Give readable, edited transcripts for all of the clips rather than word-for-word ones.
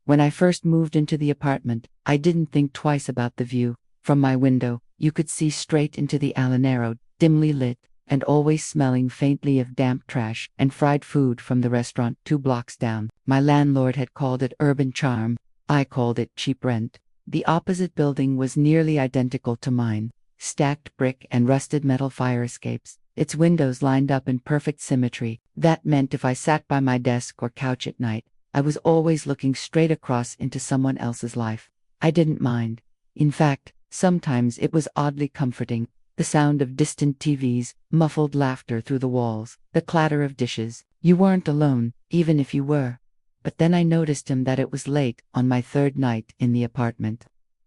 When I first moved into the apartment, I didn't think twice about the view. From my window, you could see straight into the alley, narrow, dimly lit, and always smelling faintly of damp trash and fried food from the restaurant 2 blocks down. My landlord had called it urban charm. I called it cheap rent. The opposite building was nearly identical to mine. Stacked brick and rusted metal fire escapes, its windows lined up in perfect symmetry. That meant if I sat by my desk or couch at night, I was always looking straight across into someone else's life. I didn't mind. In fact, sometimes it was oddly comforting. The sound of distant TVs, muffled laughter through the walls, the clatter of dishes. You weren't alone, even if you were. But then I noticed that it was late on my third night in the apartment.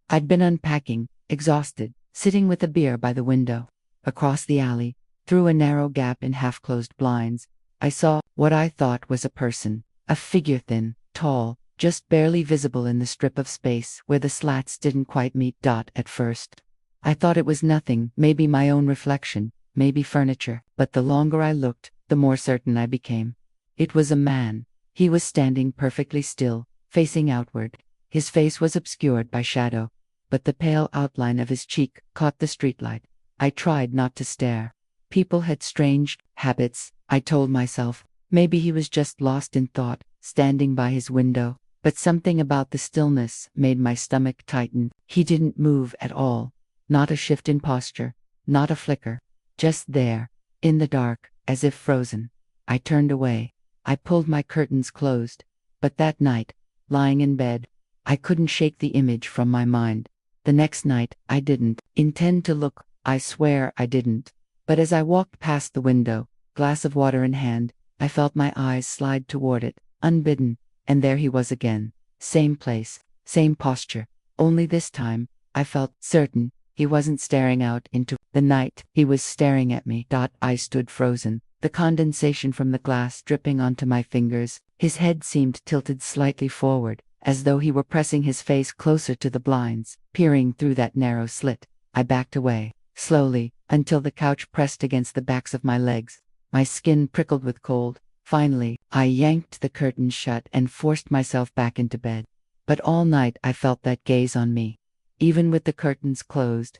I'd been unpacking, exhausted, sitting with a beer by the window. Across the alley, through a narrow gap in half-closed blinds, I saw what I thought was a person, a figure thin, tall, just barely visible in the strip of space where the slats didn't quite meet. At first, I thought it was nothing, maybe my own reflection, maybe furniture, but the longer I looked, the more certain I became. It was a man. He was standing perfectly still, facing outward. His face was obscured by shadow, but the pale outline of his cheek caught the streetlight. I tried not to stare. People had strange habits, I told myself. Maybe he was just lost in thought, standing by his window. But something about the stillness made my stomach tighten. He didn't move at all. Not a shift in posture, not a flicker. Just there, in the dark, as if frozen. I turned away. I pulled my curtains closed. But that night, lying in bed, I couldn't shake the image from my mind. The next night, I didn't intend to look. I swear I didn't. But as I walked past the window, glass of water in hand, I felt my eyes slide toward it, unbidden, and there he was again. Same place, same posture. Only this time, I felt certain he wasn't staring out into the night. He was staring at me. I stood frozen, the condensation from the glass dripping onto my fingers. His head seemed tilted slightly forward, as though he were pressing his face closer to the blinds, peering through that narrow slit. I backed away, slowly, until the couch pressed against the backs of my legs. My skin prickled with cold. Finally, I yanked the curtains shut and forced myself back into bed. But all night I felt that gaze on me. Even with the curtains closed,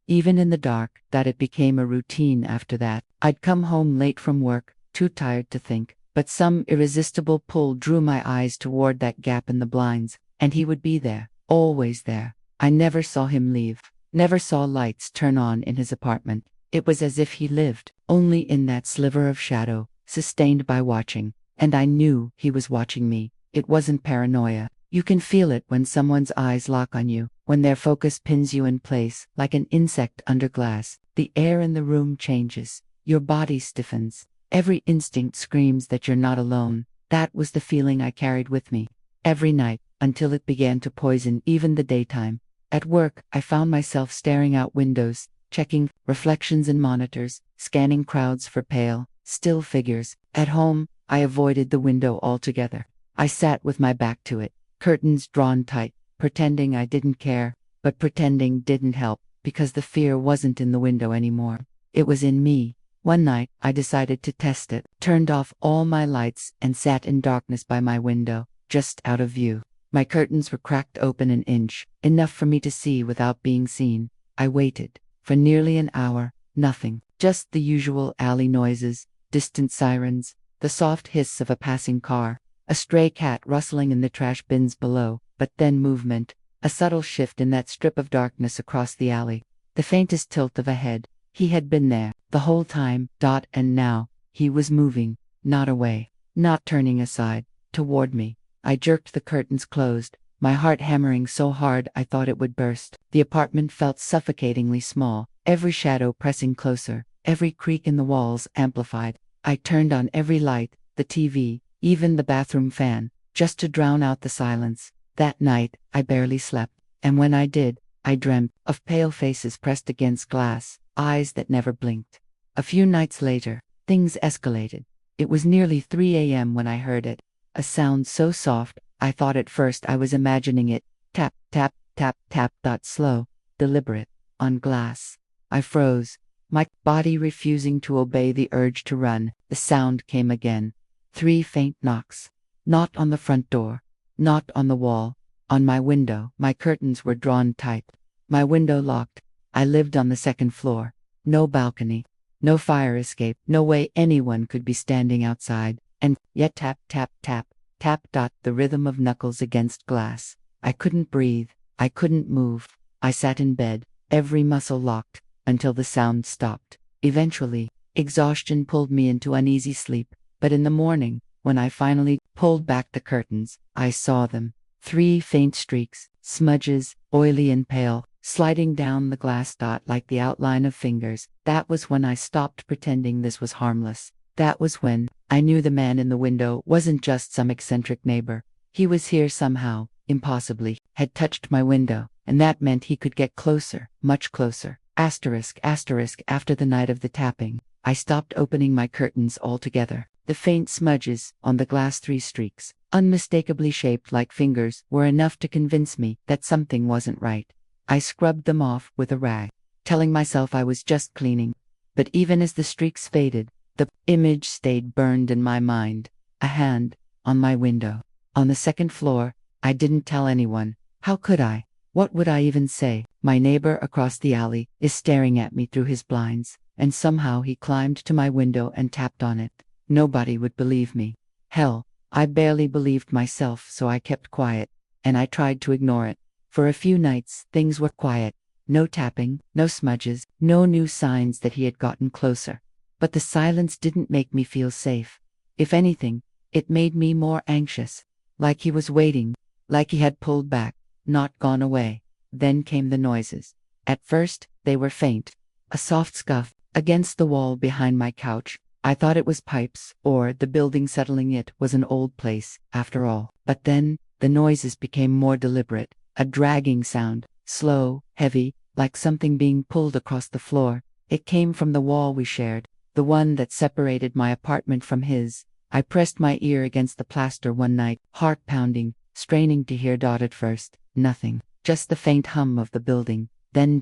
even in the dark, that it became a routine after that. I'd come home late from work, too tired to think, but some irresistible pull drew my eyes toward that gap in the blinds, and he would be there, always there. I never saw him leave, never saw lights turn on in his apartment. It was as if he lived, only in that sliver of shadow, sustained by watching, and I knew he was watching me. It wasn't paranoia. You can feel it when someone's eyes lock on you, when their focus pins you in place, like an insect under glass. The air in the room changes. Your body stiffens. Every instinct screams that you're not alone. That was the feeling I carried with me every night, until it began to poison even the daytime. At work, I found myself staring out windows, checking reflections in monitors, scanning crowds for pale, still figures. At home, I avoided the window altogether. I sat with my back to it, curtains drawn tight, pretending I didn't care, but pretending didn't help, because the fear wasn't in the window anymore. It was in me. One night, I decided to test it, turned off all my lights and sat in darkness by my window, just out of view. My curtains were cracked open an inch, enough for me to see without being seen. I waited. For nearly an hour, nothing, just the usual alley noises, distant sirens, the soft hiss of a passing car, a stray cat rustling in the trash bins below, but then movement, a subtle shift in that strip of darkness across the alley, the faintest tilt of a head. He had been there, the whole time. And now, he was moving, not away, not turning aside, toward me. I jerked the curtains closed, my heart hammering so hard I thought it would burst. The apartment felt suffocatingly small, every shadow pressing closer, every creak in the walls amplified. I turned on every light, the TV, even the bathroom fan, just to drown out the silence. That night, I barely slept, and when I did, I dreamt of pale faces pressed against glass, eyes that never blinked. A few nights later, things escalated. It was nearly 3 a.m. when I heard it, a sound so soft, I thought at first I was imagining it. Tap, tap, tap, tap. Slow, deliberate, on glass. I froze, my body refusing to obey the urge to run. The sound came again. 3 faint knocks. Not on the front door, Not on the wall. On my window. My curtains were drawn tight. My window locked. I lived on the second floor. No balcony. No fire escape. No way anyone could be standing outside. And yet tap, tap, tap, tap. The rhythm of knuckles against glass. I couldn't breathe. I couldn't move. I sat in bed, every muscle locked, until the sound stopped. Eventually, exhaustion pulled me into uneasy sleep. But in the morning, when I finally pulled back the curtains, I saw them. 3 faint streaks, smudges, oily and pale, sliding down the glass like the outline of fingers. That was when I stopped pretending this was harmless. That was when I knew the man in the window wasn't just some eccentric neighbor. He was here somehow, impossibly, had touched my window, and that meant he could get closer, much closer. Asterisk. After the night of the tapping, I stopped opening my curtains altogether. The faint smudges on the glass, 3 streaks, unmistakably shaped like fingers, were enough to convince me that something wasn't right. I scrubbed them off with a rag, telling myself I was just cleaning. But even as the streaks faded, the image stayed burned in my mind. A hand on my window. On the second floor. I didn't tell anyone. How could I? What would I even say? My neighbor across the alley is staring at me through his blinds, and somehow he climbed to my window and tapped on it. Nobody would believe me. Hell, I barely believed myself, so I kept quiet, and I tried to ignore it. For a few nights, things were quiet. No tapping, no smudges, no new signs that he had gotten closer. But the silence didn't make me feel safe. If anything, it made me more anxious. Like he was waiting, like he had pulled back, not gone away. Then came the noises. At first, they were faint. A soft scuff against the wall behind my couch. I thought it was pipes, or the building settling. It was an old place, after all. But then, the noises became more deliberate. A dragging sound, slow, heavy, like something being pulled across the floor. It came from the wall we shared, the one that separated my apartment from his. I pressed my ear against the plaster one night, heart pounding, straining to hear. At first, nothing, just the faint hum of the building. Then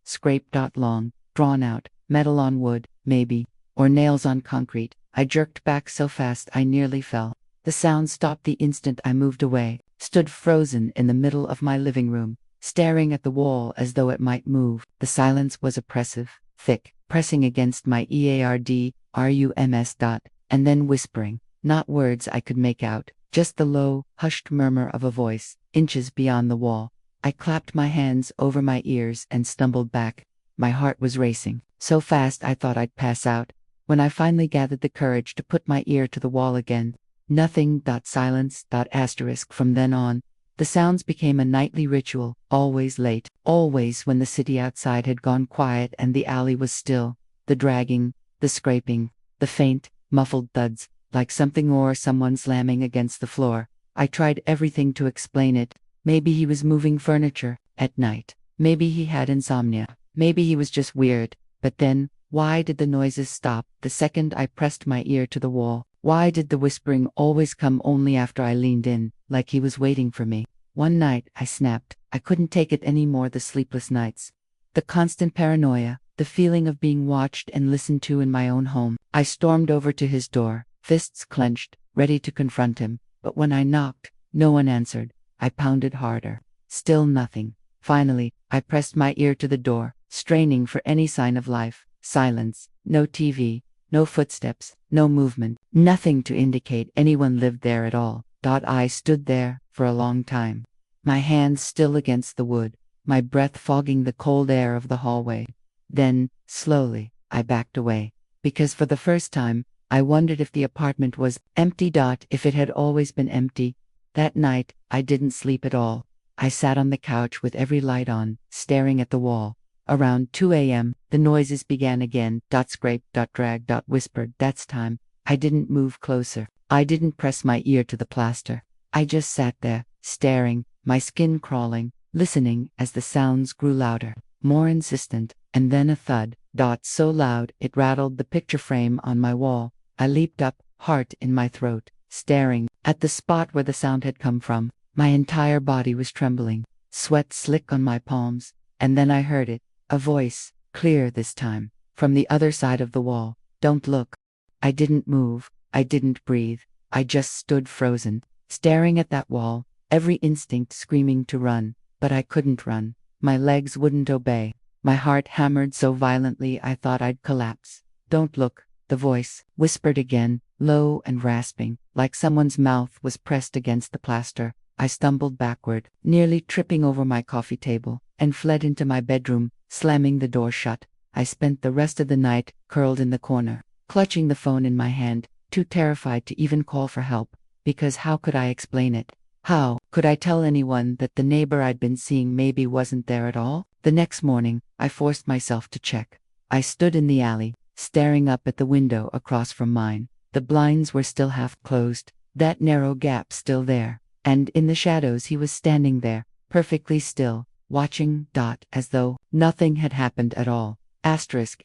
scrape. Long, drawn out, metal on wood, maybe, or nails on concrete. I jerked back so fast I nearly fell. The sound stopped the instant I moved away, stood frozen in the middle of my living room, staring at the wall as though it might move. The silence was oppressive, thick, pressing against my eardrums. And then whispering, not words I could make out, just the low, hushed murmur of a voice, inches beyond the wall. I clapped my hands over my ears and stumbled back. My heart was racing, so fast I thought I'd pass out. When I finally gathered the courage to put my ear to the wall again, nothing. Silence. Asterisk. From then on, the sounds became a nightly ritual, always late, always when the city outside had gone quiet and the alley was still. The dragging, the scraping, the faint, muffled thuds, like something or someone slamming against the floor. I tried everything to explain it. Maybe he was moving furniture at night. Maybe he had insomnia. Maybe he was just weird. But then, why did the noises stop the second I pressed my ear to the wall? Why did the whispering always come only after I leaned in, like he was waiting for me? One night, I snapped. I couldn't take it anymore. The sleepless nights, the constant paranoia, the feeling of being watched and listened to in my own home. I stormed over to his door, fists clenched, ready to confront him. But when I knocked, no one answered. I pounded harder. Still nothing. Finally, I pressed my ear to the door, straining for any sign of life. Silence. No TV. No footsteps. No movement. Nothing to indicate anyone lived there at all. I stood there for a long time, my hands still against the wood, my breath fogging the cold air of the hallway. Then, slowly, I backed away, because for the first time, I wondered if the apartment was empty. If it had always been empty. That night, I didn't sleep at all. I sat on the couch with every light on, staring at the wall. Around 2 a.m., the noises began again. Scrape. Drag. Whispered. That's time. I didn't move closer. I didn't press my ear to the plaster. I just sat there, staring, my skin crawling, listening as the sounds grew louder, more insistent, and then a thud. So loud it rattled the picture frame on my wall. I leaped up, heart in my throat, staring at the spot where the sound had come from. My entire body was trembling, sweat slick on my palms, and then I heard it, a voice, clear this time, from the other side of the wall. Don't look. I didn't move. I didn't breathe. I just stood frozen, staring at that wall, every instinct screaming to run, but I couldn't run. My legs wouldn't obey. My heart hammered so violently I thought I'd collapse. "Don't look," the voice whispered again, low and rasping, like someone's mouth was pressed against the plaster. I stumbled backward, nearly tripping over my coffee table, and fled into my bedroom, slamming the door shut. I spent the rest of the night curled in the corner, clutching the phone in my hand, too terrified to even call for help, because how could I explain it? How could I tell anyone that the neighbor I'd been seeing maybe wasn't there at all? The next morning, I forced myself to check. I stood in the alley, staring up at the window across from mine. The blinds were still half closed, that narrow gap still there, and in the shadows he was standing there, perfectly still, watching, as though nothing had happened at all. Asterisk,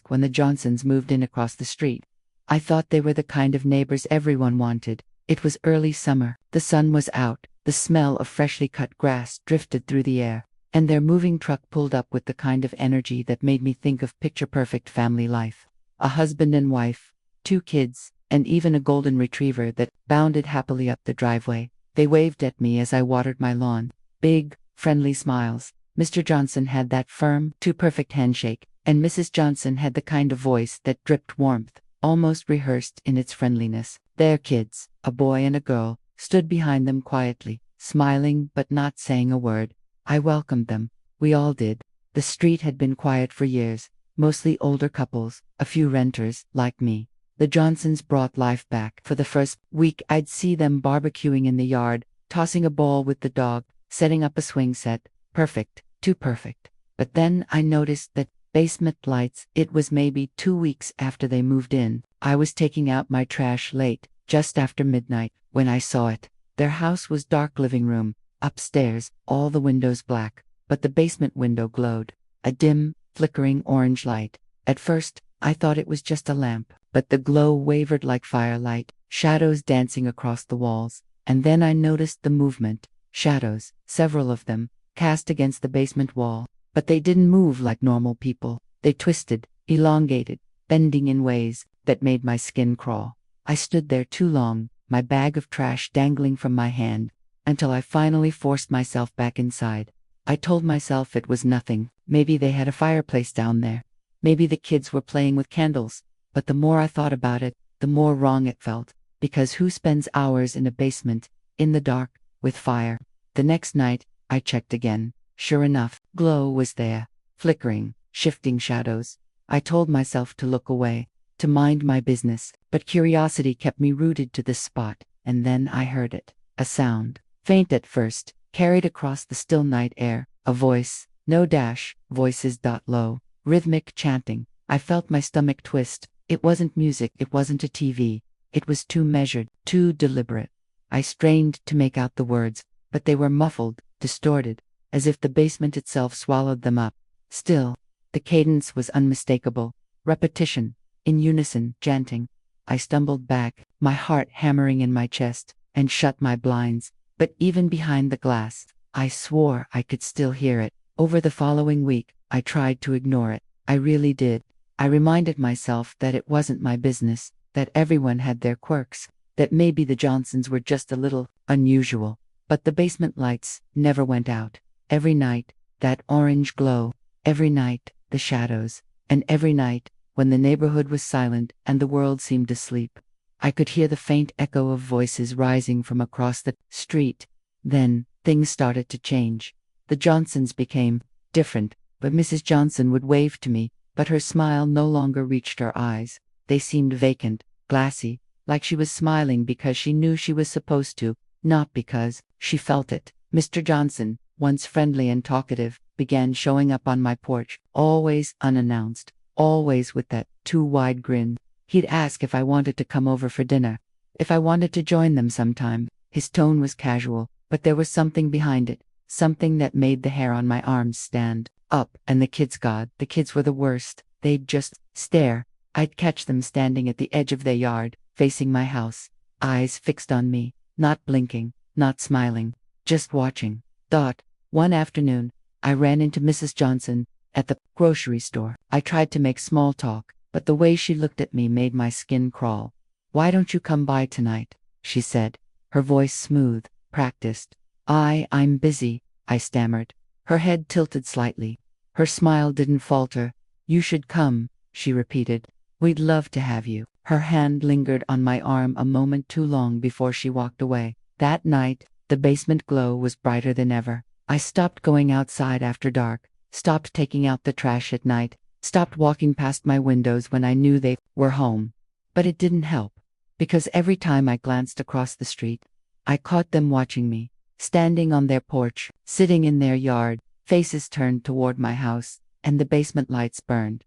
when the Johnsons moved in across the street. I thought they were the kind of neighbors everyone wanted. It was early summer, the sun was out, the smell of freshly cut grass drifted through the air, and their moving truck pulled up with the kind of energy that made me think of picture-perfect family life. A husband and wife, 2 kids, and even a golden retriever that bounded happily up the driveway. They waved at me as I watered my lawn. Big, friendly smiles. Mr. Johnson had that firm, too perfect handshake, and Mrs. Johnson had the kind of voice that dripped warmth, almost rehearsed in its friendliness. Their kids, a boy and a girl, stood behind them quietly, smiling but not saying a word. I welcomed them. We all did. The street had been quiet for years, mostly older couples, a few renters, like me. The Johnsons brought life back. For the first week I'd see them barbecuing in the yard, tossing a ball with the dog, setting up a swing set. Perfect, too perfect. But then I noticed that basement lights. It was maybe 2 weeks after they moved in. I was taking out my trash late, just after midnight, when I saw it. Their house was dark living room, upstairs, all the windows black, but the basement window glowed. A dim, flickering orange light. At first, I thought it was just a lamp, but the glow wavered like firelight, shadows dancing across the walls. And then I noticed the movement. Shadows, several of them, cast against the basement wall. But they didn't move like normal people. They twisted, elongated, bending in ways that made my skin crawl. I stood there too long, my bag of trash dangling from my hand, until I finally forced myself back inside. I told myself it was nothing. Maybe they had a fireplace down there. Maybe the kids were playing with candles. But the more I thought about it, the more wrong it felt. Because who spends hours in a basement, in the dark, with fire? The next night, I checked again. Sure enough, glow was there, flickering, shifting shadows. I told myself to look away, to mind my business, but curiosity kept me rooted to this spot, and then I heard it. A sound, faint at first, carried across the still night air, a voice, no dash, voices. Low, rhythmic chanting. I felt my stomach twist. It wasn't music, it wasn't a TV. It was too measured, too deliberate. I strained to make out the words, but they were muffled, distorted, as if the basement itself swallowed them up. Still, the cadence was unmistakable. Repetition, in unison, chanting. I stumbled back, my heart hammering in my chest, and shut my blinds. But even behind the glass, I swore I could still hear it. Over the following week, I tried to ignore it. I really did. I reminded myself that it wasn't my business, that everyone had their quirks, that maybe the Johnsons were just a little unusual. But the basement lights never went out. Every night, that orange glow. Every night, the shadows. And every night, when the neighborhood was silent and the world seemed asleep, I could hear the faint echo of voices rising from across the street. Then, things started to change. The Johnsons became different, but Mrs. Johnson would wave to me, but her smile no longer reached her eyes. They seemed vacant, glassy, like she was smiling because she knew she was supposed to, not because she felt it. Mr. Johnson, once friendly and talkative, began showing up on my porch, always unannounced, always with that too wide grin. He'd ask if I wanted to come over for dinner, if I wanted to join them sometime. His tone was casual, but there was something behind it, something that made the hair on my arms stand up. And the kids were the worst. They'd just stare. I'd catch them standing at the edge of their yard, facing my house, eyes fixed on me, not blinking, not smiling, just watching. One afternoon, I ran into Mrs. Johnson at the grocery store. I tried to make small talk, but the way she looked at me made my skin crawl. "Why don't you come by tonight?" she said, her voice smooth, practiced. I'm busy, I stammered. Her head tilted slightly. Her smile didn't falter. You should come, she repeated. We'd love to have you. Her hand lingered on my arm a moment too long before she walked away. That night, the basement glow was brighter than ever. I stopped going outside after dark, stopped taking out the trash at night, stopped walking past my windows when I knew they were home. But it didn't help, because every time I glanced across the street, I caught them watching me, standing on their porch, sitting in their yard, faces turned toward my house, and the basement lights burned,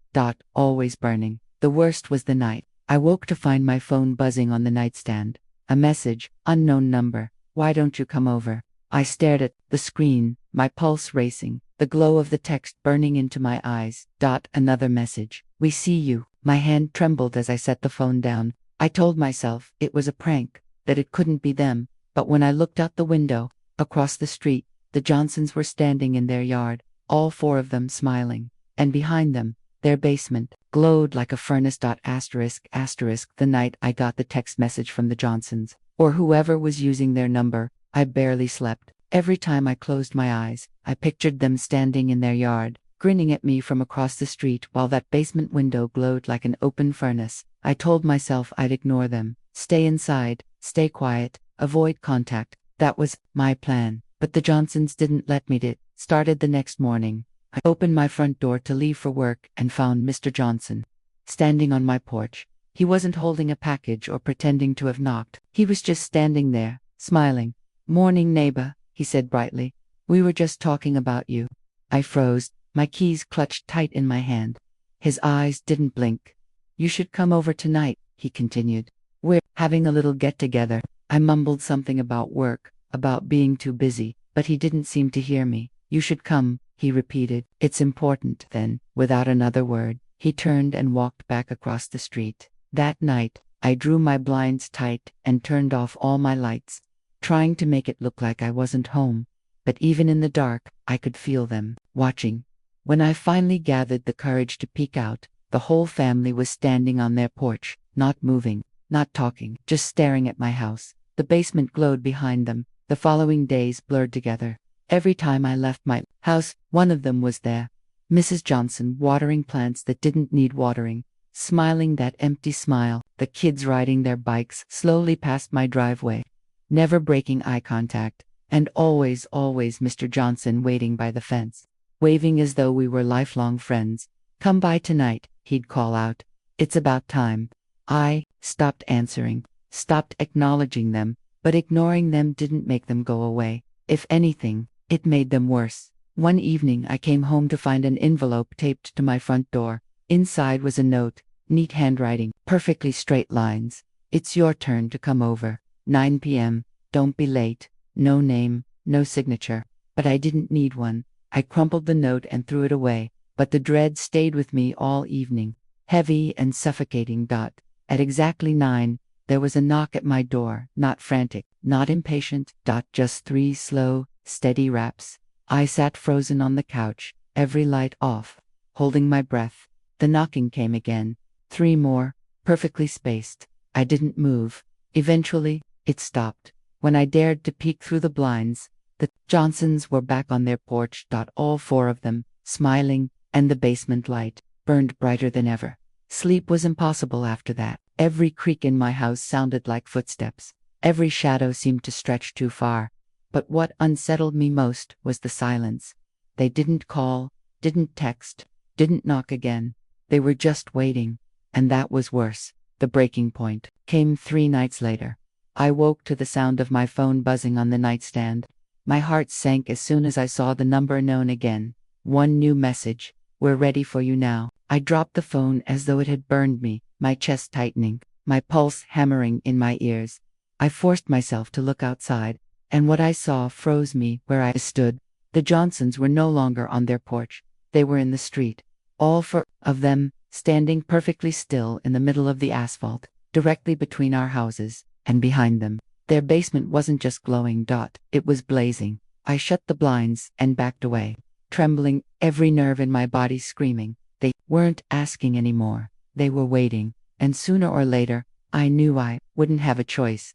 always burning. The worst was the night. I woke to find my phone buzzing on the nightstand. A message, unknown number. Why don't you come over? I stared at the screen, my pulse racing, the glow of the text burning into my eyes. Another message. We see you. My hand trembled as I set the phone down. I told myself it was a prank, that it couldn't be them. But when I looked out the window, across the street, the Johnsons were standing in their yard, all four of them smiling. And behind them, their basement glowed like a furnace. The night I got the text message from the Johnsons, or whoever was using their number, I barely slept. Every time I closed my eyes, I pictured them standing in their yard, grinning at me from across the street while that basement window glowed like an open furnace. I told myself I'd ignore them, stay inside, stay quiet, avoid contact. That was my plan. But the Johnsons didn't let me. It started the next morning. I opened my front door to leave for work and found Mr. Johnson standing on my porch. He wasn't holding a package or pretending to have knocked. He was just standing there, smiling. "Morning, neighbor," he said brightly. "We were just talking about you." I froze, my keys clutched tight in my hand. His eyes didn't blink. "You should come over tonight," he continued. "We're having a little get-together." I mumbled something about work, about being too busy, but he didn't seem to hear me. "You should come," he repeated. "It's important." Then, without another word, he turned and walked back across the street. That night, I drew my blinds tight and turned off all my lights, trying to make it look like I wasn't home. But even in the dark, I could feel them, watching. When I finally gathered the courage to peek out, the whole family was standing on their porch, not moving, not talking, just staring at my house. The basement glowed behind them. The following days blurred together. Every time I left my house, one of them was there. Mrs. Johnson watering plants that didn't need watering, smiling that empty smile, the kids riding their bikes slowly past my driveway, never breaking eye contact, and always Mr. Johnson waiting by the fence, waving as though we were lifelong friends. "Come by tonight," he'd call out. "It's about time." I stopped answering, stopped acknowledging them, but ignoring them didn't make them go away. If anything, it made them worse. One evening I came home to find an envelope taped to my front door. Inside was a note, neat handwriting, perfectly straight lines. "It's your turn to come over. 9 p.m. Don't be late." No name, no signature. But I didn't need one. I crumpled the note and threw it away. But the dread stayed with me all evening, heavy and suffocating. At exactly 9, there was a knock at my door, not frantic, not impatient. Just 3 slow, steady raps. I sat frozen on the couch, every light off, holding my breath. The knocking came again. 3 more, perfectly spaced. I didn't move. Eventually, it stopped. When I dared to peek through the blinds, the Johnsons were back on their porch. All 4 of them, smiling, and the basement light burned brighter than ever. Sleep was impossible after that. Every creak in my house sounded like footsteps. Every shadow seemed to stretch too far. But what unsettled me most was the silence. They didn't call, didn't text, didn't knock again. They were just waiting. And that was worse. The breaking point came 3 nights later. I woke to the sound of my phone buzzing on the nightstand. My heart sank as soon as I saw the number known again. One new message. "We're ready for you now." I dropped the phone as though it had burned me, my chest tightening, my pulse hammering in my ears. I forced myself to look outside, and what I saw froze me where I stood. The Johnsons were no longer on their porch. They were in the street. All 4 of them, standing perfectly still in the middle of the asphalt, directly between our houses, and behind them. Their basement wasn't just glowing. It was blazing. I shut the blinds and backed away, trembling, every nerve in my body screaming. They weren't asking anymore. They were waiting. And sooner or later, I knew I wouldn't have a choice.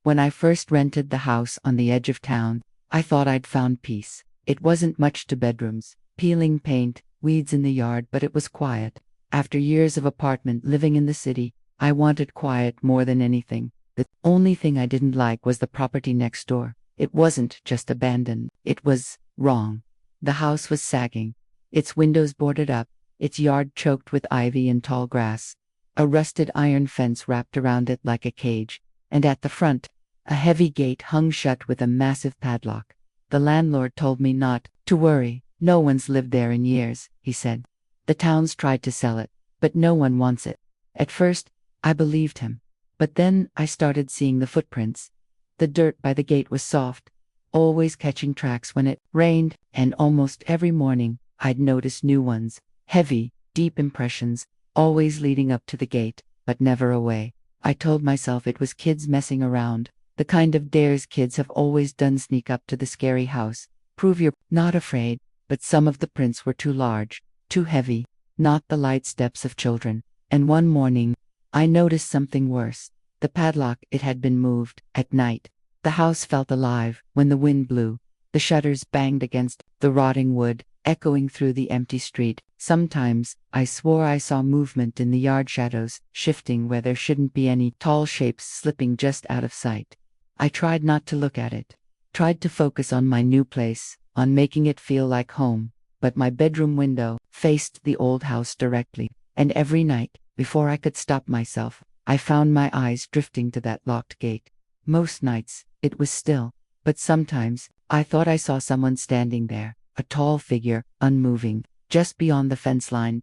When I first rented the house on the edge of town, I thought I'd found peace. It wasn't much to bedrooms, peeling paint, weeds in the yard, but it was quiet. After years of apartment living in the city, I wanted quiet more than anything. The only thing I didn't like was the property next door. It wasn't just abandoned, it was wrong. The house was sagging, its windows boarded up, its yard choked with ivy and tall grass. A rusted iron fence wrapped around it like a cage, and at the front, a heavy gate hung shut with a massive padlock. The landlord told me not to worry. No one's lived there in years, he said. The town's tried to sell it, but no one wants it. At first, I believed him. But then I started seeing the footprints. The dirt by the gate was soft, always catching tracks when it rained, and almost every morning I'd notice new ones, heavy, deep impressions, always leading up to the gate, but never away. I told myself it was kids messing around, the kind of dares kids have always done, sneak up to the scary house, prove you're not afraid. But some of the prints were too large, too heavy, not the light steps of children. And one morning, I noticed something worse. The padlock, it had been moved. At night, the house felt alive when the wind blew. The shutters banged against the rotting wood, echoing through the empty street. Sometimes, I swore I saw movement in the yard, shadows shifting where there shouldn't be any, tall shapes slipping just out of sight. I tried not to look at it, tried to focus on my new place, on making it feel like home, but my bedroom window faced the old house directly, and every night, before I could stop myself, I found my eyes drifting to that locked gate. Most nights, it was still, but sometimes, I thought I saw someone standing there, a tall figure, unmoving, just beyond the fence line,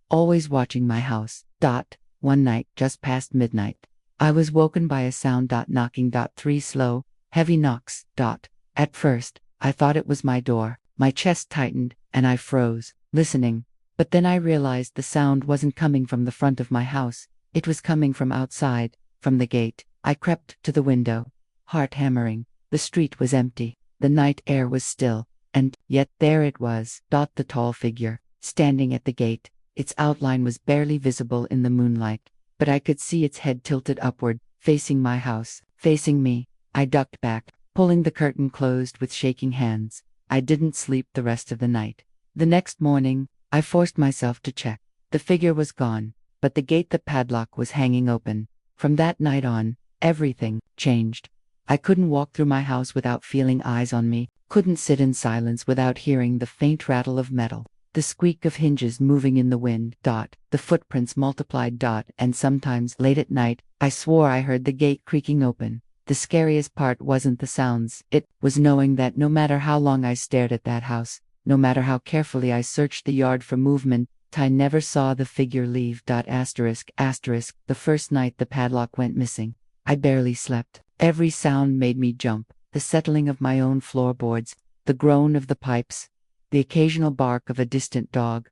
always watching my house, One night, just past midnight, I was woken by a sound, knocking, 3 slow, heavy knocks, At first, I thought it was my door. My chest tightened, and I froze, listening. But then I realized the sound wasn't coming from the front of my house. It was coming from outside, from the gate. I crept to the window, heart hammering. The street was empty. The night air was still. And yet there it was, the tall figure, standing at the gate. Its outline was barely visible in the moonlight, but I could see its head tilted upward, facing my house, facing me. I ducked back, pulling the curtain closed with shaking hands. I didn't sleep the rest of the night. The next morning, I forced myself to check. The figure was gone, but the gate, the padlock, was hanging open. From that night on, everything changed. I couldn't walk through my house without feeling eyes on me, couldn't sit in silence without hearing the faint rattle of metal, the squeak of hinges moving in the wind, the footprints multiplied, and sometimes, late at night, I swore I heard the gate creaking open. The scariest part wasn't the sounds, it was knowing that no matter how long I stared at that house, no matter how carefully I searched the yard for movement, I never saw the figure leave. The first night the padlock went missing, I barely slept. Every sound made me jump, the settling of my own floorboards, the groan of the pipes, the occasional bark of a distant dog.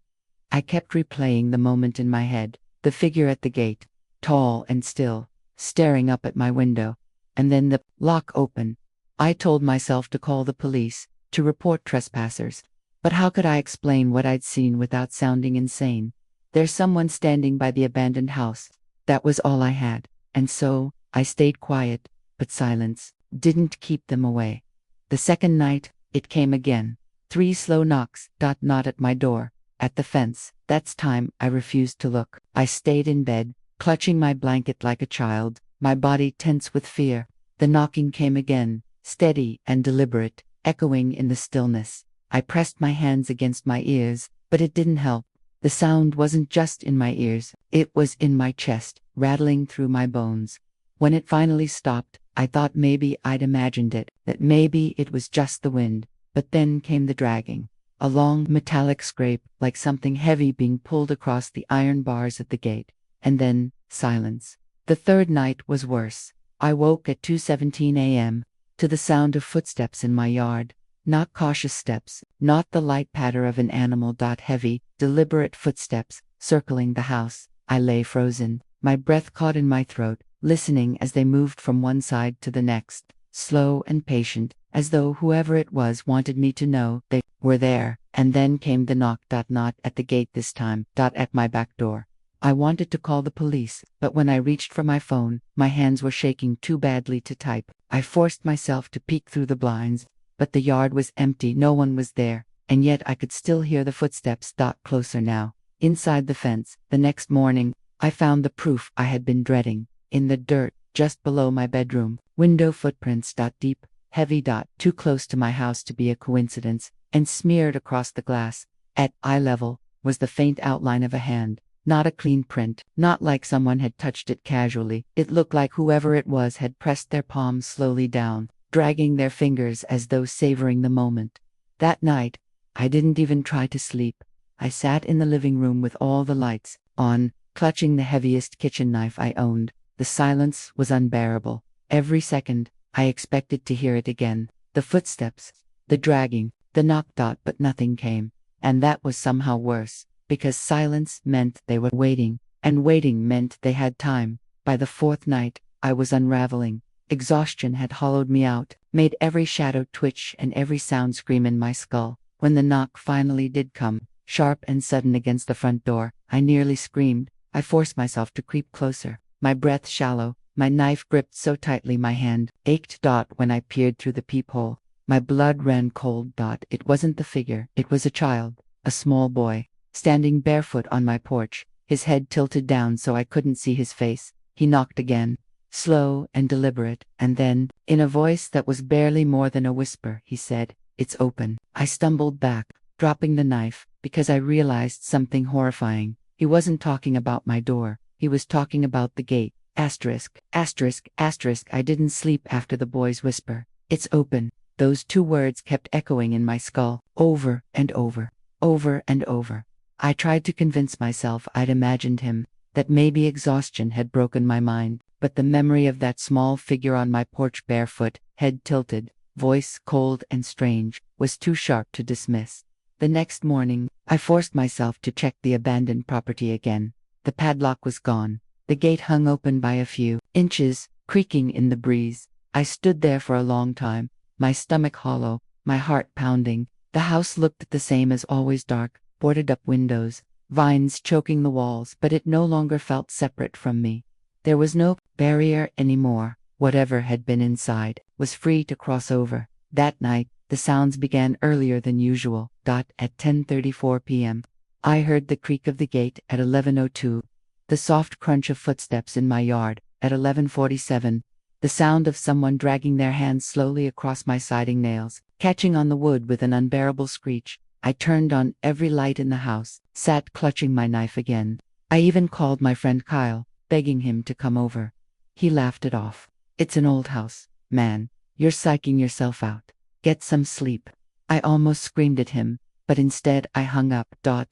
I kept replaying the moment in my head, the figure at the gate, tall and still, staring up at my window. And then the lock open. I told myself to call the police, to report trespassers. But how could I explain what I'd seen without sounding insane? There's someone standing by the abandoned house. That was all I had. And so, I stayed quiet, but silence didn't keep them away. The second night, it came again. 3 slow knocks, not at my door, at the fence. That's time I refused to look. I stayed in bed, clutching my blanket like a child, my body tense with fear. The knocking came again, steady and deliberate, echoing in the stillness. I pressed my hands against my ears, but it didn't help. The sound wasn't just in my ears, it was in my chest, rattling through my bones. When it finally stopped, I thought maybe I'd imagined it, that maybe it was just the wind. But then came the dragging, a long metallic scrape, like something heavy being pulled across the iron bars at the gate. And then, silence. The third night was worse. I woke at 2:17 a.m. to the sound of footsteps in my yard. Not cautious steps, not the light patter of an animal. Heavy, deliberate footsteps, circling the house. I lay frozen, my breath caught in my throat, listening as they moved from one side to the next, slow and patient, as though whoever it was wanted me to know they were there. And then came the knock. Not at the gate this time, at my back door. I wanted to call the police, but when I reached for my phone, my hands were shaking too badly to type. I forced myself to peek through the blinds, but the yard was empty, no one was there, and yet I could still hear the footsteps. Closer now. Inside the fence, the next morning, I found the proof I had been dreading. In the dirt, just below my bedroom. Window footprints. Deep, heavy. Too close to my house to be a coincidence, and smeared across the glass, at eye level, was the faint outline of a hand. Not a clean print, not like someone had touched it casually. It looked like whoever it was had pressed their palms slowly down, dragging their fingers as though savoring the moment. That night, I didn't even try to sleep. I sat in the living room with all the lights on, clutching the heaviest kitchen knife I owned. The silence was unbearable. Every second, I expected to hear it again. The footsteps, the dragging, the knock. But nothing came. And that was somehow worse, because silence meant they were waiting, and waiting meant they had time. By the fourth night, I was unraveling. Exhaustion had hollowed me out, made every shadow twitch and every sound scream in my skull. When the knock finally did come, sharp and sudden against the front door, I nearly screamed. I forced myself to creep closer, my breath shallow, my knife gripped so tightly my hand ached. When I peered through the peephole, my blood ran cold. It wasn't the figure, it was a child, a small boy, standing barefoot on my porch, his head tilted down so I couldn't see his face. He knocked again, slow and deliberate, and then, in a voice that was barely more than a whisper, he said, "It's open." I stumbled back, dropping the knife, because I realized something horrifying. He wasn't talking about my door, he was talking about the gate. Asterisk, asterisk, asterisk. I didn't sleep after the boy's whisper. "It's open." Those two words kept echoing in my skull, over and over, over and over. I tried to convince myself I'd imagined him, that maybe exhaustion had broken my mind, but the memory of that small figure on my porch barefoot, head tilted, voice cold and strange, was too sharp to dismiss. The next morning, I forced myself to check the abandoned property again. The padlock was gone. The gate hung open by a few inches, creaking in the breeze. I stood there for a long time, my stomach hollow, my heart pounding. The house looked the same as always, dark, boarded up windows, vines choking the walls, but it no longer felt separate from me. There was no barrier anymore. Whatever had been inside was free to cross over. That night, the sounds began earlier than usual. At 10:34 p.m., I heard the creak of the gate at 11:02, the soft crunch of footsteps in my yard at 11:47, the sound of someone dragging their hands slowly across my siding nails, catching on the wood with an unbearable screech. I turned on every light in the house, sat clutching my knife again. I even called my friend Kyle, begging him to come over. He laughed it off. "It's an old house, man. You're psyching yourself out. Get some sleep." I almost screamed at him, but instead I hung up.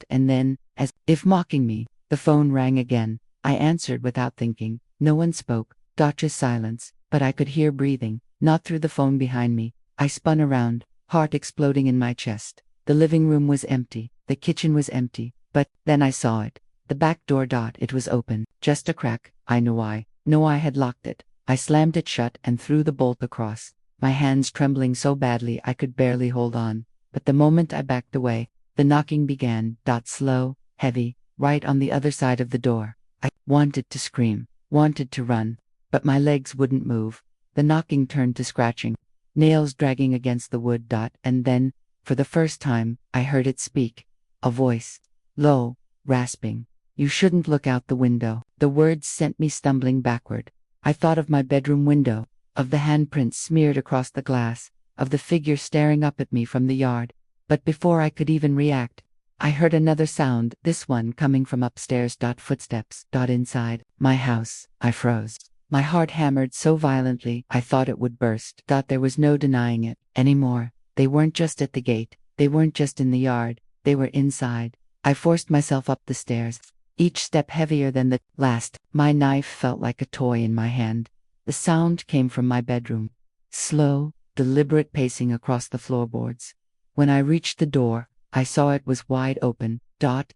And then, as if mocking me, the phone rang again. I answered without thinking. No one spoke. Just silence, but I could hear breathing, not through the phone behind me. I spun around, heart exploding in my chest. The living room was empty, the kitchen was empty, but then I saw it. The back door. It was open, just a crack. I knew I had locked it. I slammed it shut and threw the bolt across, my hands trembling so badly I could barely hold on. But the moment I backed away, the knocking began. Slow, heavy, right on the other side of the door. I wanted to scream, wanted to run, but my legs wouldn't move. The knocking turned to scratching, nails dragging against the wood. And then, for the first time, I heard it speak. A voice, low, rasping. "You shouldn't look out the window." The words sent me stumbling backward. I thought of my bedroom window, of the handprints smeared across the glass, of the figure staring up at me from the yard. But before I could even react, I heard another sound, this one coming from upstairs. Footsteps. Inside my house. I froze. My heart hammered so violently I thought it would burst. There was no denying it anymore. They weren't just at the gate. They weren't just in the yard. They were inside. I forced myself up the stairs, each step heavier than the last. My knife felt like a toy in my hand. The sound came from my bedroom. Slow, deliberate pacing across the floorboards. When I reached the door, I saw it was wide open.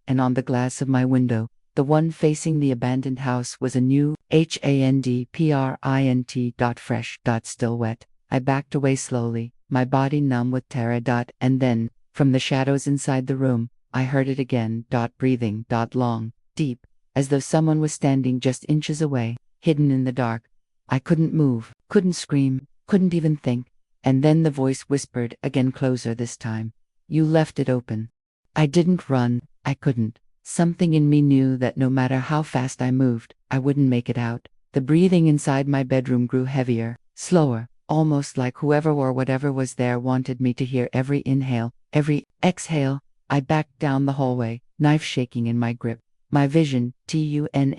And on the glass of my window, the one facing the abandoned house, was a new handprint. Fresh. Still wet. I backed away slowly, my body numb with terror. And then, from the shadows inside the room, I heard it again. Breathing. Long, deep, as though someone was standing just inches away, hidden in the dark. I couldn't move, couldn't scream, couldn't even think. And then the voice whispered, again closer this time. You left it open. I didn't run, I couldn't. Something in me knew that no matter how fast I moved, I wouldn't make it out. The breathing inside my bedroom grew heavier, slower, almost like whoever or whatever was there wanted me to hear every inhale, every exhale. I backed down the hallway, knife shaking in my grip. My vision, tunneled. And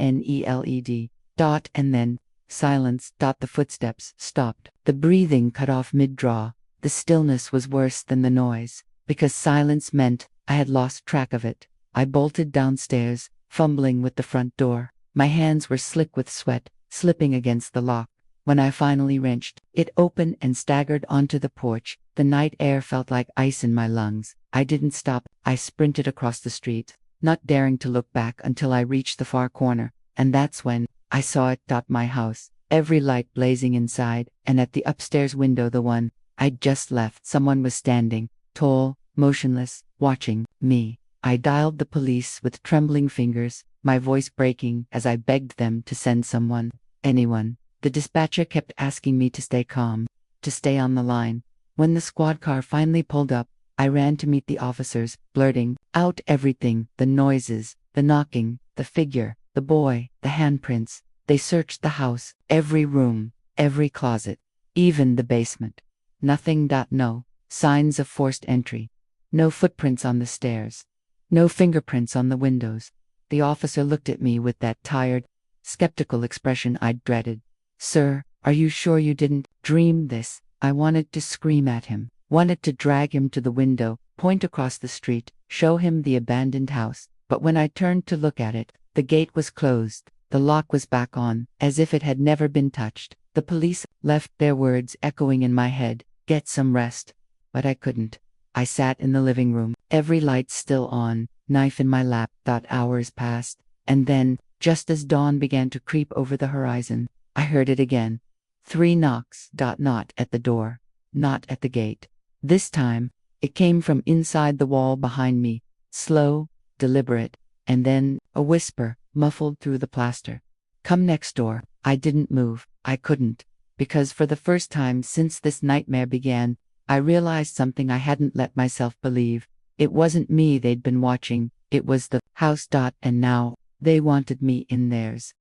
then, silence. The footsteps stopped. The breathing cut off mid-draw. The stillness was worse than the noise, because silence meant I had lost track of it. I bolted downstairs, fumbling with the front door. My hands were slick with sweat, slipping against the lock. When I finally wrenched it open and staggered onto the porch, the night air felt like ice in my lungs. I didn't stop. I sprinted across the street, not daring to look back until I reached the far corner, and that's when I saw it. My house, every light blazing inside, and at the upstairs window, the one I'd just left, someone was standing, tall, motionless, watching me. I dialed the police with trembling fingers, my voice breaking as I begged them to send someone, anyone. The dispatcher kept asking me to stay calm, to stay on the line. When the squad car finally pulled up, I ran to meet the officers, blurting out everything, the noises, the knocking, the figure, the boy, the handprints. They searched the house, every room, every closet, even the basement. Nothing. No signs of forced entry. No footprints on the stairs. No fingerprints on the windows. The officer looked at me with that tired, skeptical expression I'd dreaded. Sir, are you sure you didn't dream this? I wanted to scream at him, wanted to drag him to the window, point across the street, show him the abandoned house. But when I turned to look at it, the gate was closed. The lock was back on, as if it had never been touched. The police left, their words echoing in my head, get some rest. But I couldn't. I sat in the living room, every light still on, knife in my lap. Hours passed, and then, just as dawn began to creep over the horizon, I heard it again. 3 knocks. Not at the door, not at the gate. This time, it came from inside the wall behind me, slow, deliberate, and then, a whisper, muffled through the plaster. Come next door. I didn't move. I couldn't, because for the first time since this nightmare began, I realized something I hadn't let myself believe. It wasn't me they'd been watching, it was the house. And now, they wanted me in theirs.